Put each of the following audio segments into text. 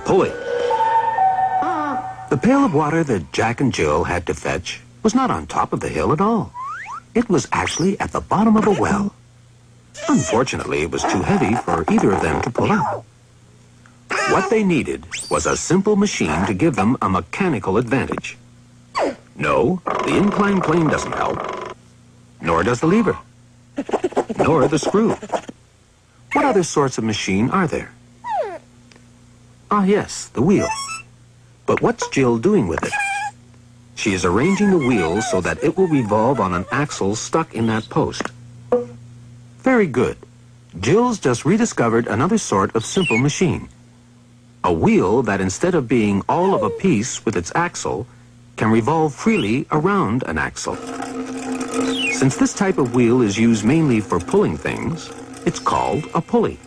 pulley. The pail of water that Jack and Jill had to fetch was not on top of the hill at all. It was actually at the bottom of a well. Unfortunately, it was too heavy for either of them to pull up. What they needed was a simple machine to give them a mechanical advantage. No, the inclined plane doesn't help. Nor does the lever. Nor the screw. What other sorts of machine are there? Ah, yes, the wheel. But what's Jill doing with it? She is arranging the wheel so that it will revolve on an axle stuck in that post. Very good. Jill's just rediscovered another sort of simple machine. A wheel that instead of being all of a piece with its axle, can revolve freely around an axle. Since this type of wheel is used mainly for pulling things, it's called a pulley.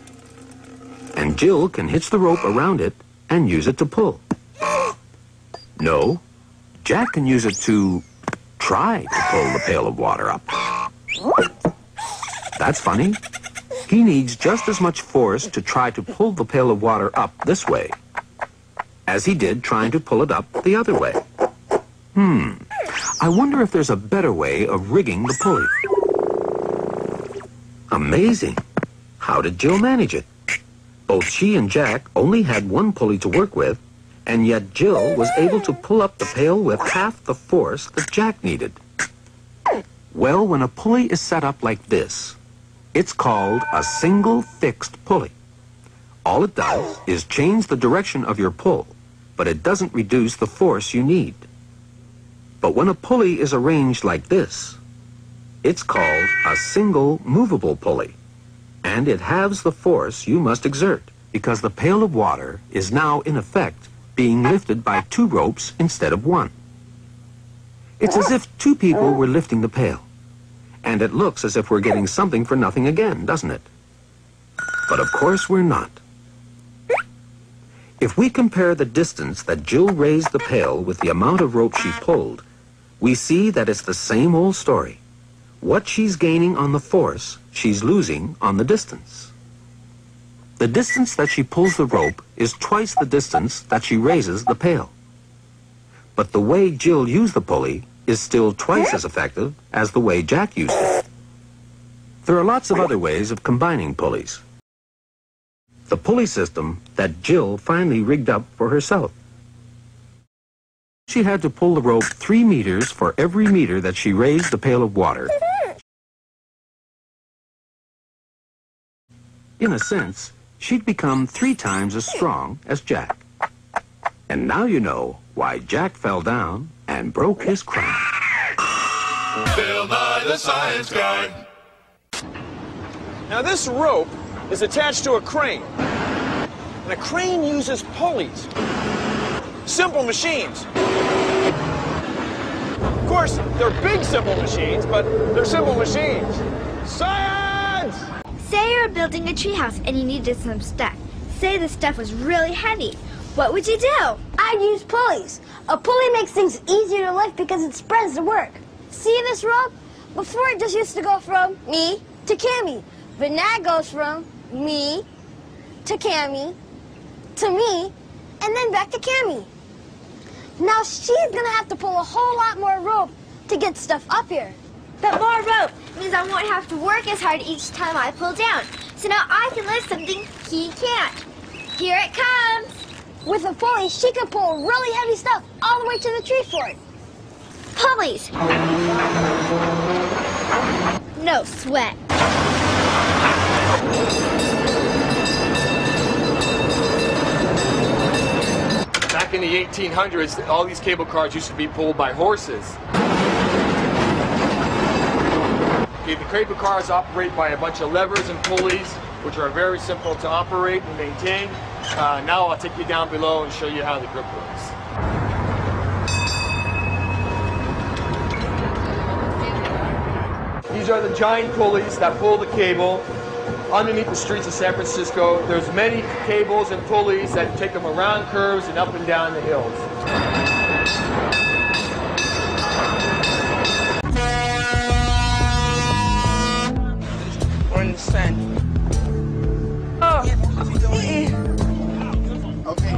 And Jill can hitch the rope around it and use it to pull. No, Jack can use it to try to pull the pail of water up. That's funny. He needs just as much force to try to pull the pail of water up this way as he did trying to pull it up the other way. I wonder if there's a better way of rigging the pulley. Amazing. How did Jill manage it? Both she and Jack only had one pulley to work with, and yet Jill was able to pull up the pail with half the force that Jack needed. Well, when a pulley is set up like this, it's called a single fixed pulley. All it does is change the direction of your pull, but it doesn't reduce the force you need. But when a pulley is arranged like this, it's called a single movable pulley, and it halves the force you must exert, because the pail of water is now, in effect, being lifted by two ropes instead of one. It's as if two people were lifting the pail, and it looks as if we're getting something for nothing again, doesn't it? But of course we're not. If we compare the distance that Jill raised the pail with the amount of rope she pulled, we see that it's the same old story. What she's gaining on the force, she's losing on the distance. The distance that she pulls the rope is twice the distance that she raises the pail. But the way Jill used the pulley is still twice as effective as the way Jack used it. There are lots of other ways of combining pulleys. The pulley system that Jill finally rigged up for herself. She had to pull the rope 3 meters for every meter that she raised the pail of water. In a sense, she'd become 3 times as strong as Jack. And now you know why Jack fell down and broke his crown. Bill Nye the Science Guy. Now this rope is attached to a crane. And a crane uses pulleys. Simple machines. Of course, they're big simple machines, but they're simple machines. Science! Say you're building a treehouse and you needed some stuff. Say the stuff was really heavy. What would you do? I'd use pulleys. A pulley makes things easier to lift because it spreads the work. See this rope? Before it just used to go from me to Cammy. But now it goes from me to Cammy to me and then back to Cammy. Now she's gonna have to pull a whole lot more rope to get stuff up here. But more rope means I won't have to work as hard each time I pull down. So now I can lift something he can't. Here it comes. With a pulley, she can pull really heavy stuff all the way to the tree fort. Pulleys. No sweat. Back in the 1800s, all these cable cars used to be pulled by horses. Okay, the cable cars operate by a bunch of levers and pulleys, which are very simple to operate and maintain. Now I'll take you down below and show you how the grip works. These are the giant pulleys that pull the cable underneath the streets of San Francisco. There's many cables and pulleys that take them around curves and up and down the hills. We're in the sun. Oh. Okay,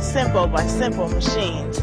simple by simple machines.